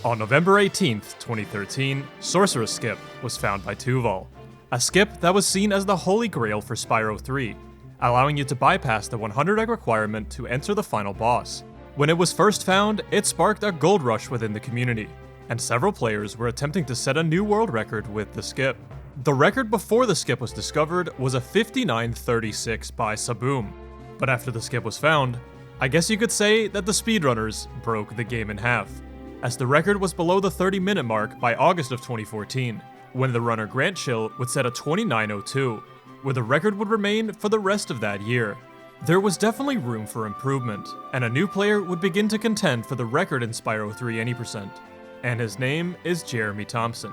On November 18th, 2013, Sorcerer's Skip was found by Tuval, a skip that was seen as the holy grail for Spyro 3, allowing you to bypass the 100 egg requirement to enter the final boss. When it was first found, it sparked a gold rush within the community, and several players were attempting to set a new world record with the skip. The record before the skip was discovered was a 59:36 by Saboom, but after the skip was found, I guess you could say that the speedrunners broke the game in half, as the record was below the 30-minute mark by August of 2014, when the runner Grant Chill would set a 29:02, where the record would remain for the rest of that year. There was definitely room for improvement, and a new player would begin to contend for the record in Spyro 3 any%, and his name is Jeremy Thompson.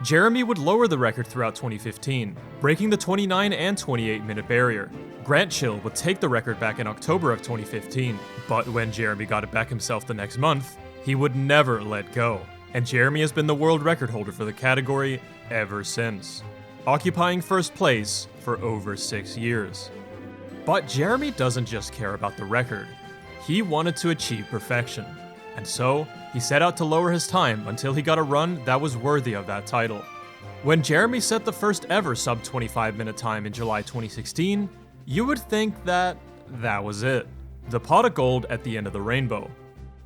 Jeremy would lower the record throughout 2015, breaking the 29 and 28-minute barrier. Grant Chill would take the record back in October of 2015, but when Jeremy got it back himself the next month, he would never let go, and Jeremy has been the world record holder for the category ever since, occupying first place for over 6 years. But Jeremy doesn't just care about the record, he wanted to achieve perfection, and so he set out to lower his time until he got a run that was worthy of that title. When Jeremy set the first ever sub 25-minute time in July 2016, you would think that was it, the pot of gold at the end of the rainbow.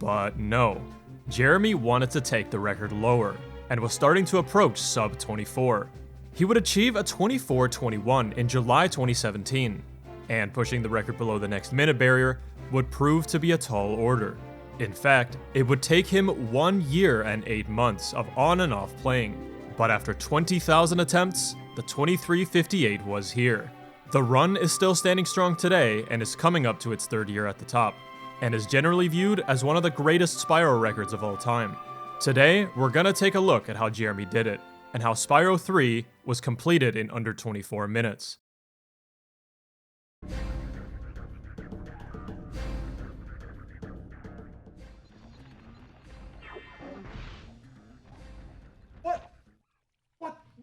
But no, Jeremy wanted to take the record lower, and was starting to approach sub 24. He would achieve a 24:21 in July 2017, and pushing the record below the next minute barrier would prove to be a tall order. In fact, it would take him 1 year and 8 months of on and off playing, but after 20,000 attempts, the 23:58 was here. The run is still standing strong today and is coming up to its 3rd year at the top, and is generally viewed as one of the greatest Spyro records of all time. Today, we're gonna take a look at how Jeremy did it, and how Spyro 3 was completed in under 24 minutes.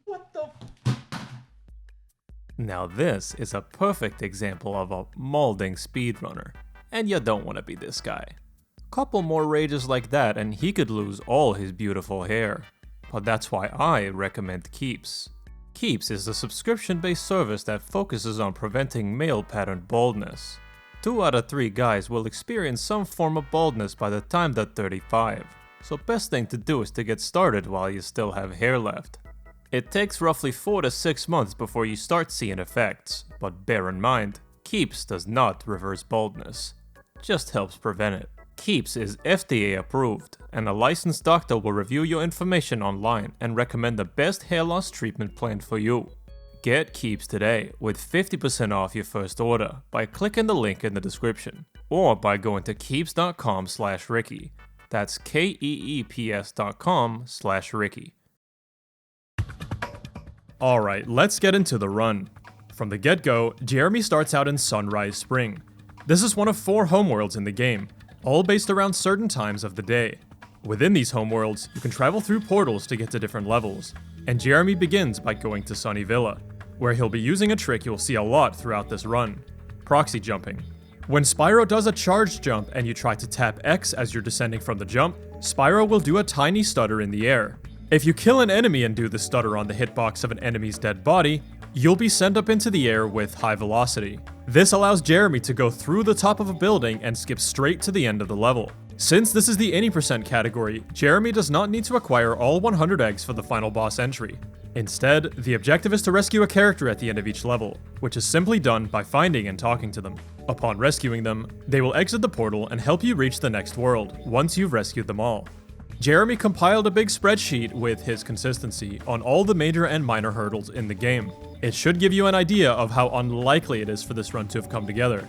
What the? Now this is a perfect example of a molding speedrunner, and you don't want to be this guy. Couple more rages like that and he could lose all his beautiful hair. But that's why I recommend Keeps. Keeps is a subscription-based service that focuses on preventing male pattern baldness. 2 out of 3 guys will experience some form of baldness by the time they're 35, so best thing to do is to get started while you still have hair left. It takes roughly 4 to 6 months before you start seeing effects, but bear in mind, Keeps does not reverse baldness, just helps prevent it. Keeps is FDA approved, and a licensed doctor will review your information online and recommend the best hair loss treatment plan for you. Get Keeps today with 50% off your first order by clicking the link in the description, or by going to keeps.com/Ricky. That's KEEPS.com/Ricky. Alright, let's get into the run. From the get-go, Jeremy starts out in Sunrise Spring. This is one of 4 homeworlds in the game, all based around certain times of the day. Within these homeworlds, you can travel through portals to get to different levels, and Jeremy begins by going to Sunny Villa, where he'll be using a trick you'll see a lot throughout this run: proxy jumping. When Spyro does a charged jump and you try to tap X as you're descending from the jump, Spyro will do a tiny stutter in the air. If you kill an enemy and do the stutter on the hitbox of an enemy's dead body, you'll be sent up into the air with high velocity. This allows Jeremy to go through the top of a building and skip straight to the end of the level. Since this is the any % category, Jeremy does not need to acquire all 100 eggs for the final boss entry. Instead, the objective is to rescue a character at the end of each level, which is simply done by finding and talking to them. Upon rescuing them, they will exit the portal and help you reach the next world, once you've rescued them all. Jeremy compiled a big spreadsheet with his consistency on all the major and minor hurdles in the game. It should give you an idea of how unlikely it is for this run to have come together.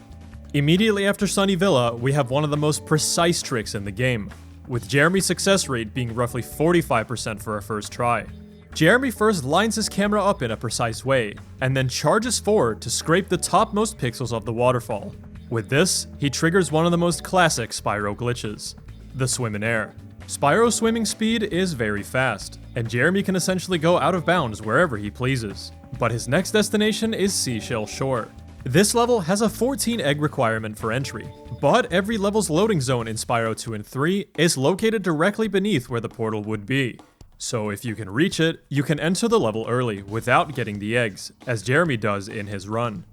Immediately after Sunny Villa, we have one of the most precise tricks in the game, with Jeremy's success rate being roughly 45% for a first try. Jeremy first lines his camera up in a precise way, and then charges forward to scrape the topmost pixels of the waterfall. With this, he triggers one of the most classic Spyro glitches, the swim in air. Spyro's swimming speed is very fast, and Jeremy can essentially go out of bounds wherever he pleases. But his next destination is Seashell Shore. This level has a 14 egg requirement for entry, but every level's loading zone in Spyro 2 and 3 is located directly beneath where the portal would be. So if you can reach it, you can enter the level early without getting the eggs, as Jeremy does in his run.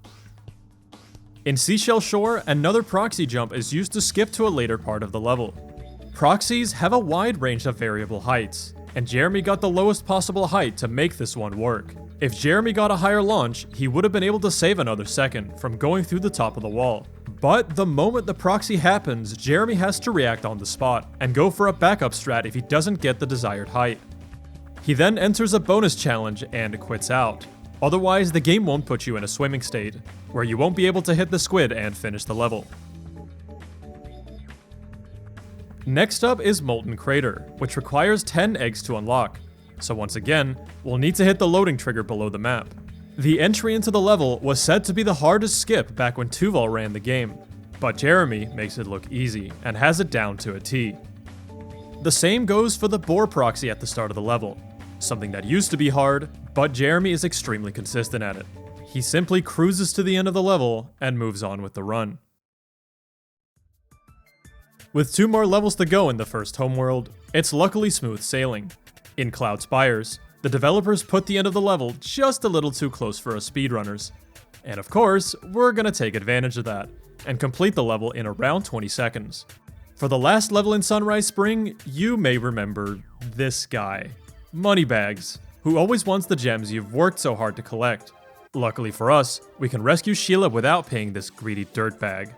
In Seashell Shore, another proxy jump is used to skip to a later part of the level. Proxies have a wide range of variable heights, and Jeremy got the lowest possible height to make this one work. If Jeremy got a higher launch, he would have been able to save another second from going through the top of the wall. But the moment the proxy happens, Jeremy has to react on the spot and go for a backup strat if he doesn't get the desired height. He then enters a bonus challenge and quits out. Otherwise, the game won't put you in a swimming state, where you won't be able to hit the squid and finish the level. Next up is Molten Crater, which requires 10 eggs to unlock. So once again, we'll need to hit the loading trigger below the map. The entry into the level was said to be the hardest skip back when Tuval ran the game, but Jeremy makes it look easy and has it down to a T. The same goes for the Boar proxy at the start of the level, something that used to be hard, but Jeremy is extremely consistent at it. He simply cruises to the end of the level and moves on with the run. With 2 more levels to go in the first homeworld, it's luckily smooth sailing. In Cloud Spires, the developers put the end of the level just a little too close for us speedrunners. And of course, we're gonna take advantage of that, and complete the level in around 20 seconds. For the last level in Sunrise Spring, you may remember this guy, Moneybags, who always wants the gems you've worked so hard to collect. Luckily for us, we can rescue Sheila without paying this greedy dirtbag.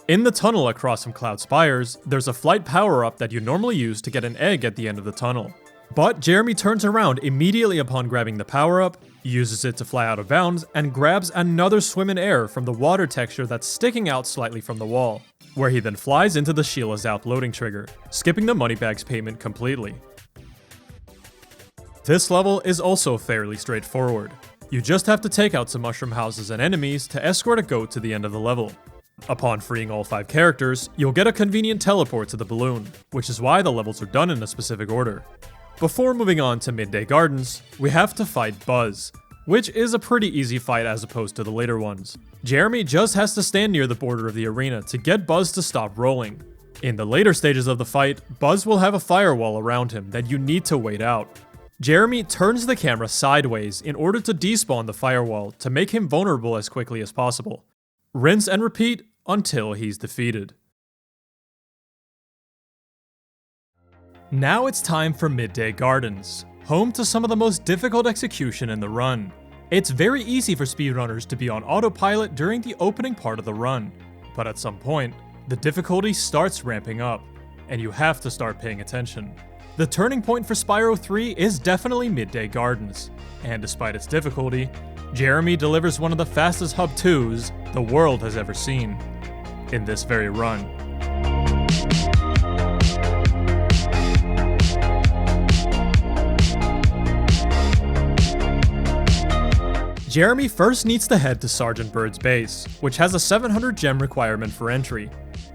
In the tunnel across from Cloud Spires, there's a flight power-up that you normally use to get an egg at the end of the tunnel. But Jeremy turns around immediately upon grabbing the power-up, uses it to fly out of bounds, and grabs another swim in air from the water texture that's sticking out slightly from the wall, where he then flies into the Sheila's out loading trigger, skipping the Moneybags payment completely. This level is also fairly straightforward. You just have to take out some mushroom houses and enemies to escort a goat to the end of the level. Upon freeing all 5 characters, you'll get a convenient teleport to the balloon, which is why the levels are done in a specific order. Before moving on to Midday Gardens, we have to fight Buzz, which is a pretty easy fight as opposed to the later ones. Jeremy just has to stand near the border of the arena to get Buzz to stop rolling. In the later stages of the fight, Buzz will have a firewall around him that you need to wait out. Jeremy turns the camera sideways in order to despawn the firewall to make him vulnerable as quickly as possible. Rinse and repeat until he's defeated. Now it's time for Midday Gardens, home to some of the most difficult execution in the run. It's very easy for speedrunners to be on autopilot during the opening part of the run, but at some point, the difficulty starts ramping up, and you have to start paying attention. The turning point for Spyro 3 is definitely Midday Gardens, and despite its difficulty, Jeremy delivers one of the fastest Hub 2s the world has ever seen, in this very run. Jeremy first needs to head to Sergeant Bird's base, which has a 700 gem requirement for entry.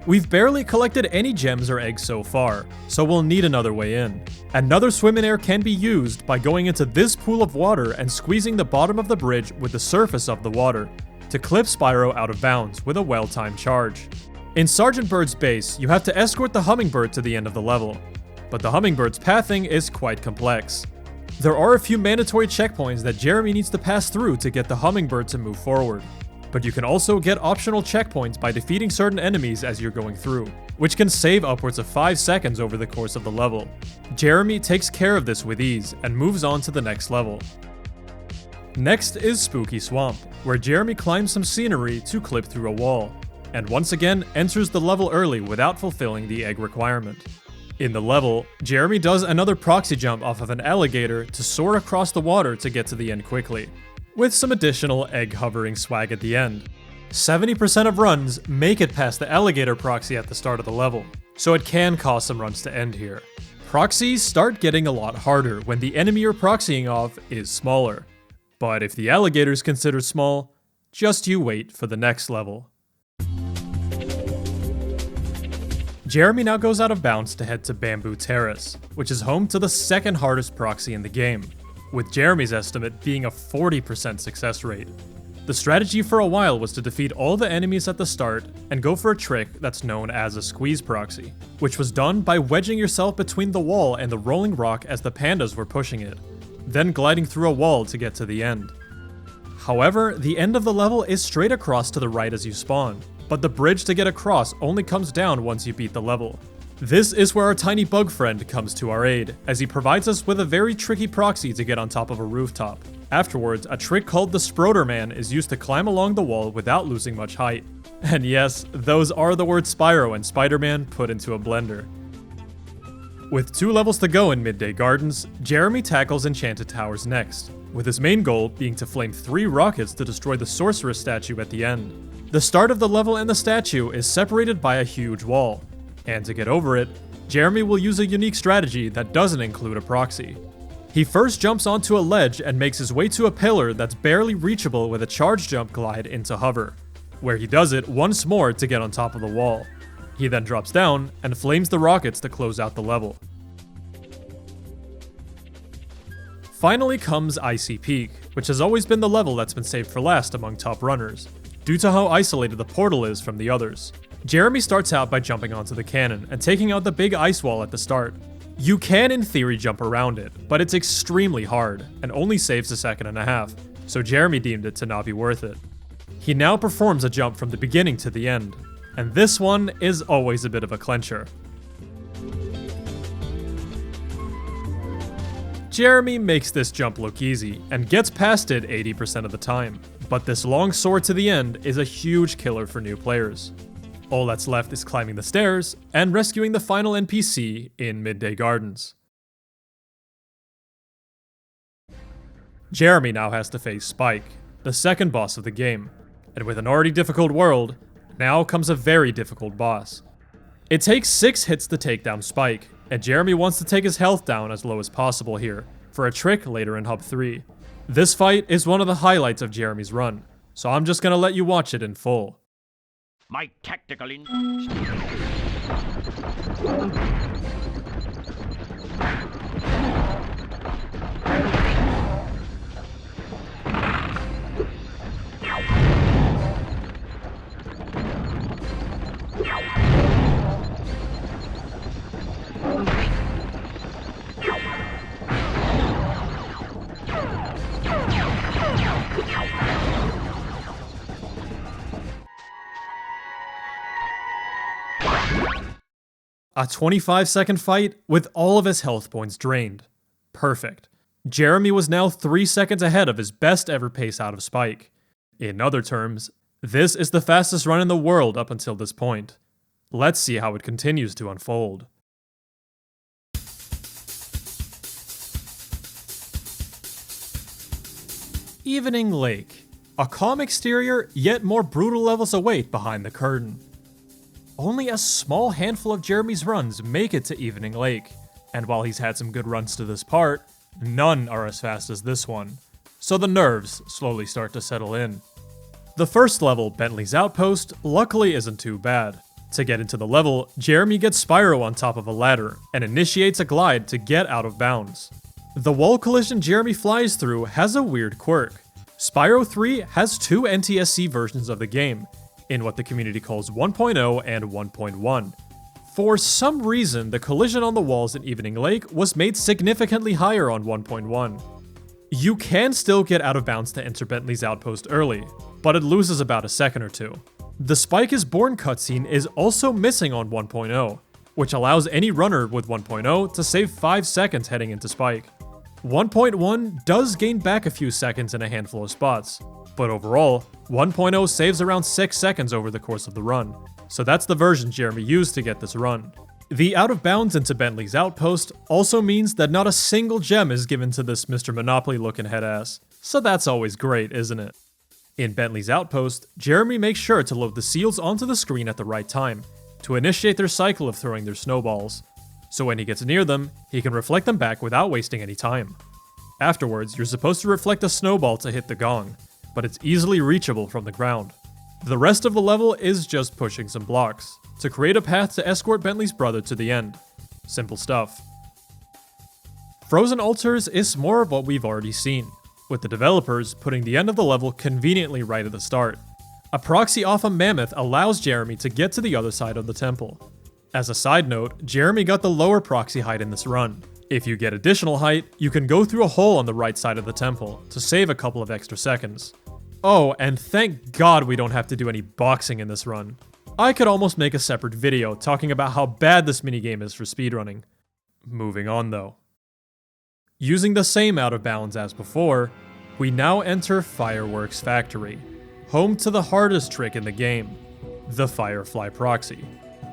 We've barely collected any gems or eggs so far, so we'll need another way in. Another swim in air can be used by going into this pool of water and squeezing the bottom of the bridge with the surface of the water, to clip Spyro out of bounds with a well-timed charge. In Sergeant Bird's base, you have to escort the Hummingbird to the end of the level, but the Hummingbird's pathing is quite complex. There are a few mandatory checkpoints that Jeremy needs to pass through to get the Hummingbird to move forward, but you can also get optional checkpoints by defeating certain enemies as you're going through, which can save upwards of 5 seconds over the course of the level. Jeremy takes care of this with ease and moves on to the next level. Next is Spooky Swamp, where Jeremy climbs some scenery to clip through a wall, and once again enters the level early without fulfilling the egg requirement. In the level, Jeremy does another proxy jump off of an alligator to soar across the water to get to the end quickly, with some additional egg hovering swag at the end. 70% of runs make it past the alligator proxy at the start of the level, so it can cause some runs to end here. Proxies start getting a lot harder when the enemy you're proxying off is smaller, but if the alligator is considered small, just you wait for the next level. Jeremy now goes out of bounds to head to Bamboo Terrace, which is home to the second hardest proxy in the game, with Jeremy's estimate being a 40% success rate. The strategy for a while was to defeat all the enemies at the start and go for a trick that's known as a squeeze proxy, which was done by wedging yourself between the wall and the rolling rock as the pandas were pushing it, then gliding through a wall to get to the end. However, the end of the level is straight across to the right as you spawn, but the bridge to get across only comes down once you beat the level. This is where our tiny bug friend comes to our aid, as he provides us with a very tricky proxy to get on top of a rooftop. Afterwards, a trick called the Sproderman is used to climb along the wall without losing much height. And yes, those are the words Spyro and Spider-Man put into a blender. With 2 levels to go in Midday Gardens, Jeremy tackles Enchanted Towers next, with his main goal being to flame 3 rockets to destroy the Sorceress statue at the end. The start of the level and the statue is separated by a huge wall, and to get over it, Jeremy will use a unique strategy that doesn't include a proxy. He first jumps onto a ledge and makes his way to a pillar that's barely reachable with a charge jump glide into hover, where he does it once more to get on top of the wall. He then drops down and flames the rockets to close out the level. Finally comes Icy Peak, which has always been the level that's been saved for last among top runners, due to how isolated the portal is from the others. Jeremy starts out by jumping onto the cannon and taking out the big ice wall at the start. You can in theory jump around it, but it's extremely hard and only saves a second and a half, so Jeremy deemed it to not be worth it. He now performs a jump from the beginning to the end, and this one is always a bit of a clencher. Jeremy makes this jump look easy and gets past it 80% of the time, but this long soar to the end is a huge killer for new players. All that's left is climbing the stairs and rescuing the final NPC in Midday Gardens. Jeremy now has to face Spike, the second boss of the game, and with an already difficult world, now comes a very difficult boss. It takes 6 hits to take down Spike, and Jeremy wants to take his health down as low as possible here, for a trick later in Hub 3. This fight is one of the highlights of Jeremy's run, so I'm just gonna let you watch it in full. My tactical A 25-second fight with all of his health points drained. Perfect. Jeremy was now 3 seconds ahead of his best ever pace out of Spike. In other terms, this is the fastest run in the world up until this point. Let's see how it continues to unfold. Evening Lake. A calm exterior, yet more brutal levels await behind the curtain. Only a small handful of Jeremy's runs make it to Evening Lake, and while he's had some good runs to this part, none are as fast as this one, so the nerves slowly start to settle in. The first level, Bentley's Outpost, luckily isn't too bad. To get into the level, Jeremy gets Spyro on top of a ladder, and initiates a glide to get out of bounds. The wall collision Jeremy flies through has a weird quirk. Spyro 3 has 2 NTSC versions of the game, in what the community calls 1.0 and 1.1. For some reason, the collision on the walls in Evening Lake was made significantly higher on 1.1. You can still get out of bounds to enter Bentley's Outpost early, but it loses about a second or two. The Spike is Born cutscene is also missing on 1.0, which allows any runner with 1.0 to save 5 seconds heading into Spike. 1.1 does gain back a few seconds in a handful of spots, but overall, 1.0 saves around 6 seconds over the course of the run, so that's the version Jeremy used to get this run. The out of bounds into Bentley's Outpost also means that not a single gem is given to this Mr. Monopoly looking headass, so that's always great, isn't it? In Bentley's Outpost, Jeremy makes sure to load the seals onto the screen at the right time, to initiate their cycle of throwing their snowballs, so when he gets near them, he can reflect them back without wasting any time. Afterwards, you're supposed to reflect a snowball to hit the gong, but it's easily reachable from the ground. The rest of the level is just pushing some blocks, to create a path to escort Bentley's brother to the end. Simple stuff. Frozen Altars is more of what we've already seen. with the developers putting the end of the level conveniently right at the start. A proxy off a mammoth allows Jeremy to get to the other side of the temple. As a side note, Jeremy got the lower proxy height in this run. If you get additional height, you can go through a hole on the right side of the temple to save a couple of extra seconds. Oh, and thank God we don't have to do any boxing in this run. I could almost make a separate video talking about how bad this minigame is for speedrunning. Moving on though. Using the same out of bounds as before, we now enter Fireworks Factory, home to the hardest trick in the game, the Firefly Proxy.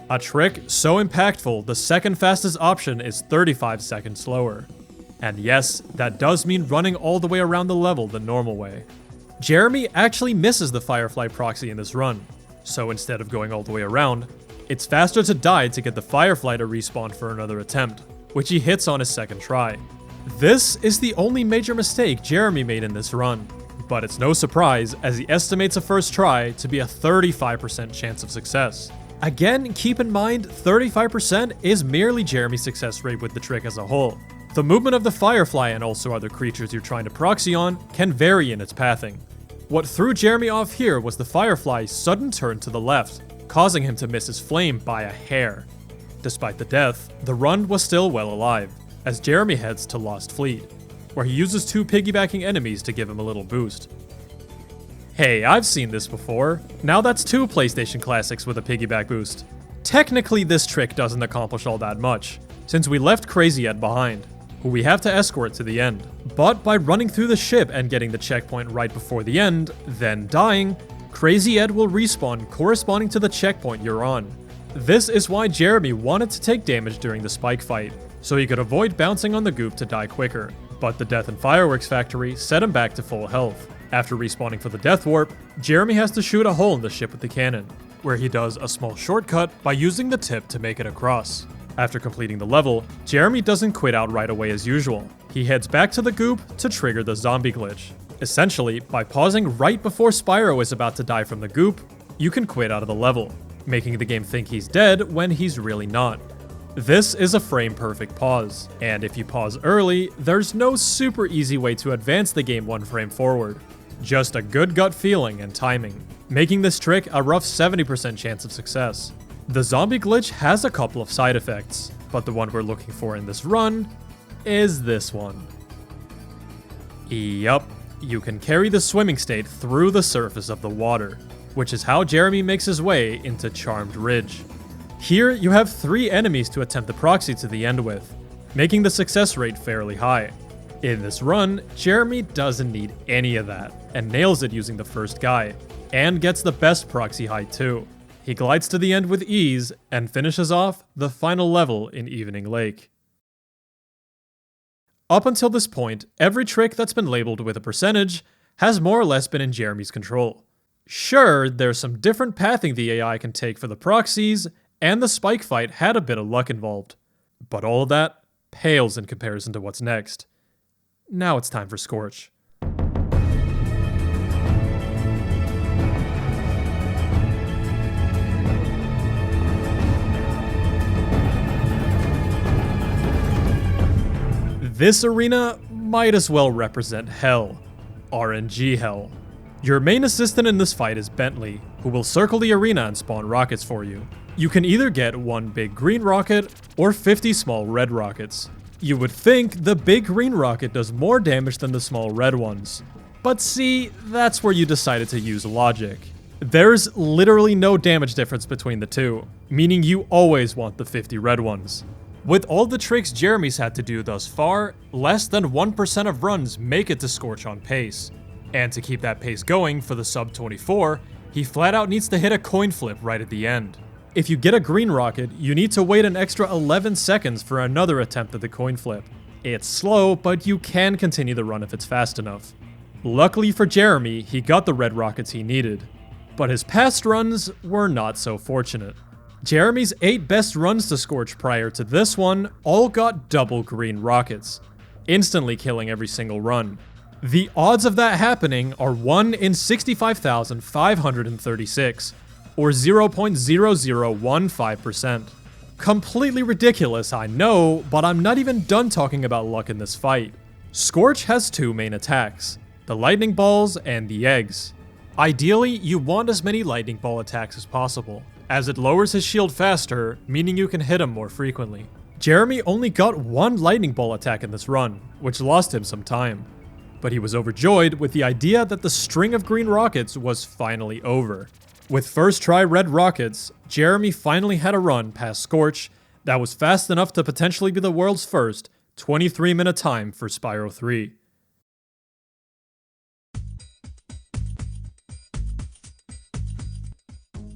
A trick so impactful the second fastest option is 35 seconds slower. And yes, that does mean running all the way around the level the normal way. Jeremy actually misses the Firefly Proxy in this run, so instead of going all the way around, it's faster to die to get the Firefly to respawn for another attempt, which he hits on his second try. This is the only major mistake Jeremy made in this run, but it's no surprise as he estimates a first try to be a 35% chance of success. Again, keep in mind, 35% is merely Jeremy's success rate with the trick as a whole. The movement of the Firefly and also other creatures you're trying to proxy on can vary in its pathing. What threw Jeremy off here was the Firefly's sudden turn to the left, causing him to miss his flame by a hair. Despite the death, the run was still well alive, as Jeremy heads to Lost Fleet, where he uses 2 piggybacking enemies to give him a little boost. Hey, I've seen this before. Now that's 2 PlayStation classics with a piggyback boost. Technically, this trick doesn't accomplish all that much, since we left Crazy Ed behind, who we have to escort to the end. But by running through the ship and getting the checkpoint right before the end, then dying, Crazy Ed will respawn corresponding to the checkpoint you're on. This is why Jeremy wanted to take damage during the spike fight, so he could avoid bouncing on the goop to die quicker. But the death in Fireworks Factory set him back to full health. After respawning for the death warp, Jeremy has to shoot a hole in the ship with the cannon, where he does a small shortcut by using the tip to make it across. After completing the level, Jeremy doesn't quit out right away as usual. He heads back to the goop to trigger the zombie glitch. Essentially, by pausing right before Spyro is about to die from the goop, you can quit out of the level, making the game think he's dead when he's really not. This is a frame-perfect pause, and if you pause early, there's no super easy way to advance the game 1 frame forward. Just a good gut feeling and timing, making this trick a rough 70% chance of success. The zombie glitch has a couple of side effects, but the one we're looking for in this run is this one. Yup, you can carry the swimming state through the surface of the water, which is how Jeremy makes his way into Charmed Ridge. Here, you have 3 enemies to attempt the proxy to the end with, making the success rate fairly high. In this run, Jeremy doesn't need any of that, and nails it using the first guy, and gets the best proxy height too. He glides to the end with ease, and finishes off the final level in Evening Lake. Up until this point, every trick that's been labeled with a percentage has more or less been in Jeremy's control. Sure, there's some different pathing the AI can take for the proxies, and the spike fight had a bit of luck involved. But all of that pales in comparison to what's next. Now it's time for Scorch. This arena might as well represent hell. RNG hell. Your main assistant in this fight is Bentley, who will circle the arena and spawn rockets for you. You can either get 1 big green rocket or 50 small red rockets. You would think the big green rocket does more damage than the small red ones. But see, that's where you decided to use logic. There's literally no damage difference between the two, meaning you always want the 50 red ones. With all the tricks Jeremy's had to do thus far, less than 1% of runs make it to Scorch on pace. And to keep that pace going for the sub 24, he flat out needs to hit a coin flip right at the end. If you get a green rocket, you need to wait an extra 11 seconds for another attempt at the coin flip. It's slow, but you can continue the run if it's fast enough. Luckily for Jeremy, he got the red rockets he needed. But his past runs were not so fortunate. Jeremy's 8 best runs to Scorch prior to this one all got double green rockets, instantly killing every single run. The odds of that happening are 1 in 65,536, or 0.0015%. Completely ridiculous, I know, but I'm not even done talking about luck in this fight. Scorch has 2 main attacks, the lightning balls, and the eggs. Ideally, you want as many lightning ball attacks as possible, as it lowers his shield faster, meaning you can hit him more frequently. Jeremy only got one lightning ball attack in this run, which lost him some time. But he was overjoyed with the idea that the string of green rockets was finally over. With first try red rockets, Jeremy finally had a run past SCORCH that was fast enough to potentially be the world's first 23-minute time for Spyro 3.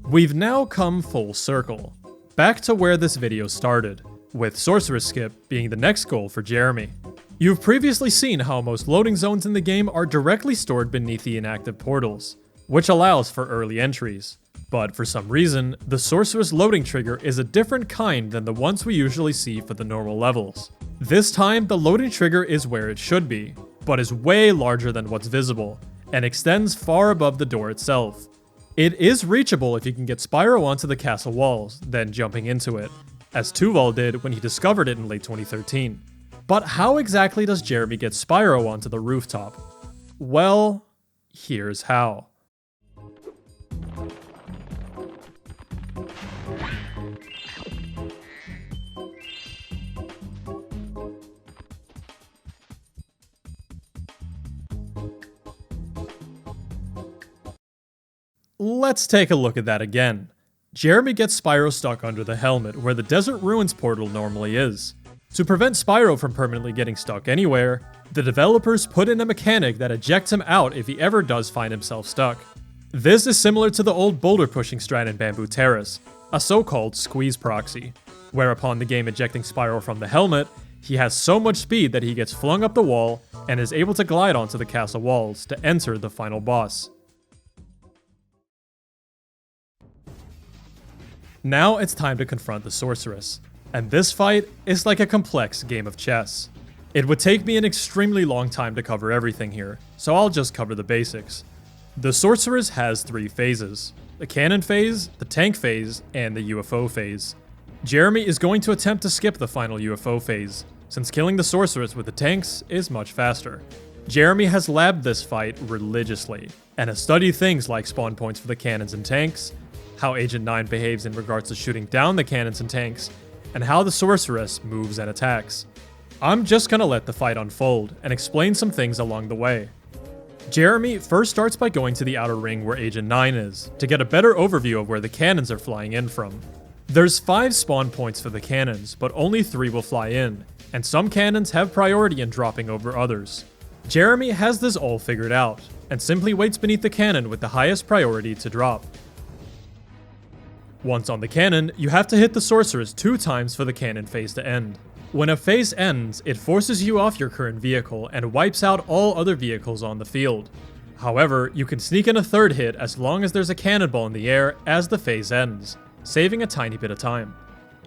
We've now come full circle, back to where this video started, with Sorceress Skip being the next goal for Jeremy. You've previously seen how most loading zones in the game are directly stored beneath the inactive portals, which allows for early entries. But for some reason, the Sorceress loading trigger is a different kind than the ones we usually see for the normal levels. This time, the loading trigger is where it should be, but is way larger than what's visible, and extends far above the door itself. It is reachable if you can get Spyro onto the castle walls, then jumping into it, as TwoVol did when he discovered it in late 2013. But how exactly does Jeremy get Spyro onto the rooftop? Well, here's how. Let's take a look at that again. Jeremy gets Spyro stuck under the helmet where the Desert Ruins portal normally is. To prevent Spyro from permanently getting stuck anywhere, the developers put in a mechanic that ejects him out if he ever does find himself stuck. This is similar to the old boulder pushing strat in Bamboo Terrace, a so-called squeeze proxy, where upon the game ejecting Spyro from the helmet, he has so much speed that he gets flung up the wall and is able to glide onto the castle walls to enter the final boss. Now it's time to confront the Sorceress, and this fight is like a complex game of chess. It would take me an extremely long time to cover everything here, so I'll just cover the basics. The Sorceress has 3 phases: the cannon phase, the tank phase, and the UFO phase. Jeremy is going to attempt to skip the final UFO phase, since killing the Sorceress with the tanks is much faster. Jeremy has labbed this fight religiously, and has studied things like spawn points for the cannons and tanks, how Agent 9 behaves in regards to shooting down the cannons and tanks, and how the Sorceress moves and attacks. I'm just gonna let the fight unfold and explain some things along the way. Jeremy first starts by going to the outer ring where Agent 9 is, to get a better overview of where the cannons are flying in from. There's 5 spawn points for the cannons, but only 3 will fly in, and some cannons have priority in dropping over others. Jeremy has this all figured out, and simply waits beneath the cannon with the highest priority to drop. Once on the cannon, you have to hit the Sorceress 2 times for the cannon phase to end. When a phase ends, it forces you off your current vehicle and wipes out all other vehicles on the field. However, you can sneak in a 3rd hit as long as there's a cannonball in the air as the phase ends, saving a tiny bit of time.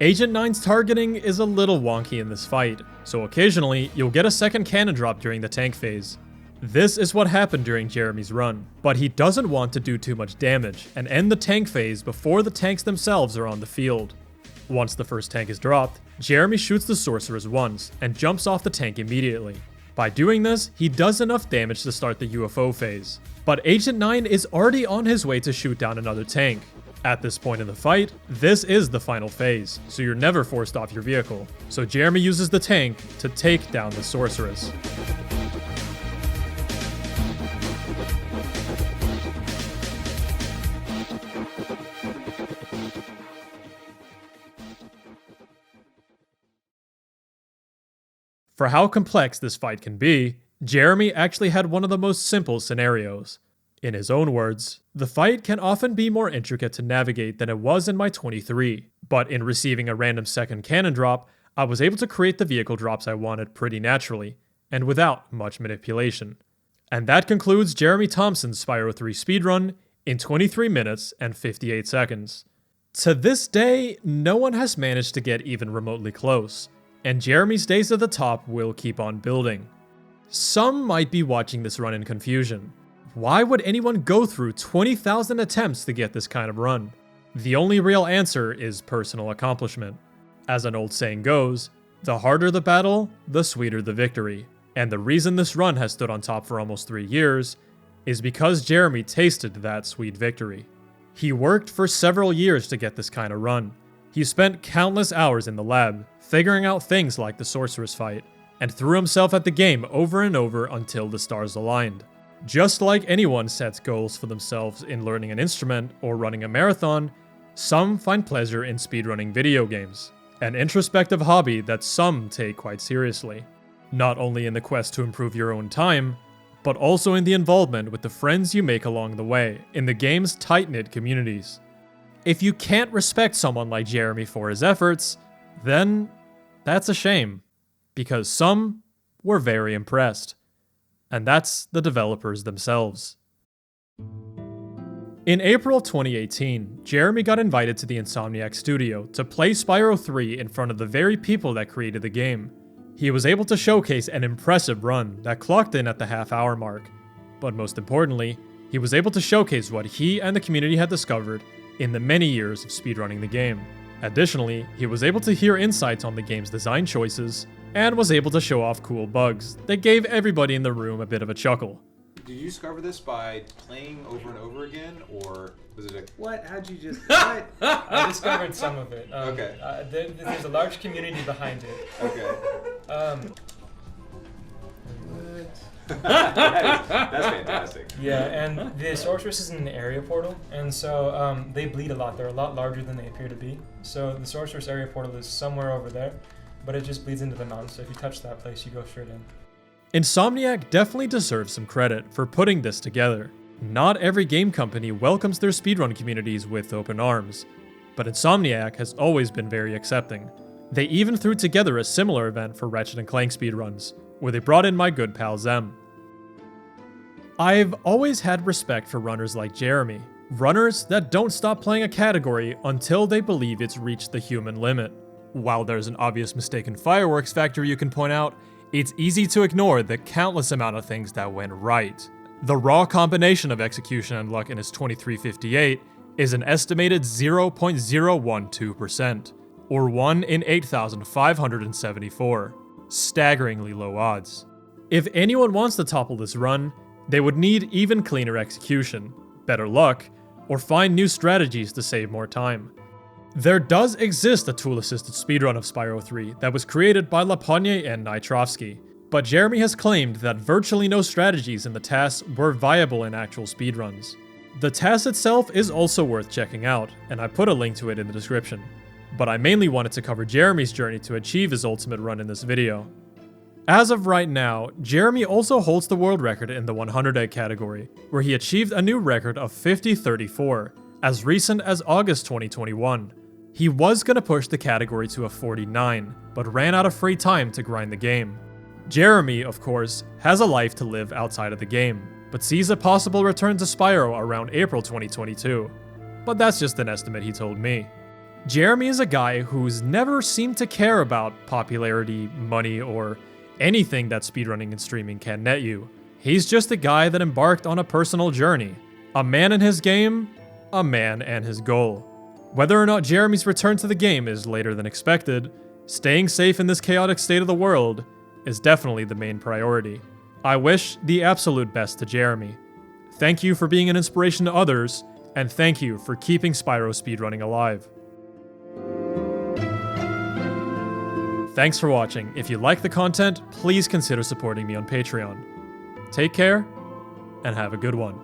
Agent 9's targeting is a little wonky in this fight, so occasionally you'll get a 2nd cannon drop during the tank phase. This is what happened during Jeremy's run, but he doesn't want to do too much damage and end the tank phase before the tanks themselves are on the field. Once the first tank is dropped, Jeremy shoots the Sorceress once and jumps off the tank immediately. By doing this, he does enough damage to start the UFO phase, but Agent 9 is already on his way to shoot down another tank. At this point in the fight, this is the final phase, so you're never forced off your vehicle, so Jeremy uses the tank to take down the Sorceress. For how complex this fight can be, Jeremy actually had one of the most simple scenarios. In his own words, the fight can often be more intricate to navigate than it was in my 23, but in receiving a random 2nd cannon drop, I was able to create the vehicle drops I wanted pretty naturally, and without much manipulation. And that concludes Jeremy Thompson's Spyro 3 speedrun in 23 minutes and 58 seconds. To this day, no one has managed to get even remotely close, and Jeremy's days at the top will keep on building. Some might be watching this run in confusion. Why would anyone go through 20,000 attempts to get this kind of run? The only real answer is personal accomplishment. As an old saying goes, the harder the battle, the sweeter the victory. And the reason this run has stood on top for almost 3 years is because Jeremy tasted that sweet victory. He worked for several years to get this kind of run. He spent countless hours in the lab, figuring out things like the sorceress fight, and threw himself at the game over and over until the stars aligned. Just like anyone sets goals for themselves in learning an instrument or running a marathon, some find pleasure in speedrunning video games, an introspective hobby that some take quite seriously. Not only in the quest to improve your own time, but also in the involvement with the friends you make along the way in the game's tight-knit communities. If you can't respect someone like Jeremy for his efforts, then that's a shame, because some were very impressed. And that's the developers themselves. In April 2018, Jeremy got invited to the Insomniac studio to play Spyro 3 in front of the very people that created the game. He was able to showcase an impressive run that clocked in at the half-hour mark, but most importantly, he was able to showcase what he and the community had discovered in the many years of speedrunning the game. Additionally, he was able to hear insights on the game's design choices, and was able to show off cool bugs that gave everybody in the room a bit of a chuckle. Did you discover this by playing over and over again, or was it a... What? How'd you just... What? I discovered some of it. Okay. There's a large community behind it. Okay. That's fantastic. Yeah, and the sorceress is in an area portal, and so they bleed a lot. They're a lot larger than they appear to be. So the sorceress area portal is somewhere over there, but it just bleeds into the mountain, so if you touch that place, you go straight in. Insomniac definitely deserves some credit for putting this together. Not every game company welcomes their speedrun communities with open arms, but Insomniac has always been very accepting. They even threw together a similar event for Ratchet & Clank speedruns, where they brought in my good pal Zem. I've always had respect for runners like Jeremy, runners that don't stop playing a category until they believe it's reached the human limit. While there's an obvious mistaken fireworks factor you can point out, it's easy to ignore the countless amount of things that went right. The raw combination of execution and luck in his 2358 is an estimated 0.012%, or 1 in 8,574. Staggeringly low odds. If anyone wants to topple this run, they would need even cleaner execution, better luck, or find new strategies to save more time. There does exist a tool-assisted speedrun of Spyro 3 that was created by Laponier and Nitrovsky, but Jeremy has claimed that virtually no strategies in the tasks were viable in actual speedruns. The task itself is also worth checking out, and I put a link to it in the description, but I mainly wanted to cover Jeremy's journey to achieve his ultimate run in this video. As of right now, Jeremy also holds the world record in the 100 egg category, where he achieved a new record of 50:34, as recent as August 2021. He was gonna push the category to a 49, but ran out of free time to grind the game. Jeremy, of course, has a life to live outside of the game, but sees a possible return to Spyro around April 2022. But that's just an estimate he told me. Jeremy is a guy who's never seemed to care about popularity, money, or anything that speedrunning and streaming can net you. He's just a guy that embarked on a personal journey. A man and his game, a man and his goal. Whether or not Jeremy's return to the game is later than expected, staying safe in this chaotic state of the world is definitely the main priority. I wish the absolute best to Jeremy. Thank you for being an inspiration to others, and thank you for keeping Spyro speedrunning alive. Thanks for watching. If you like the content, please consider supporting me on Patreon. Take care, and have a good one.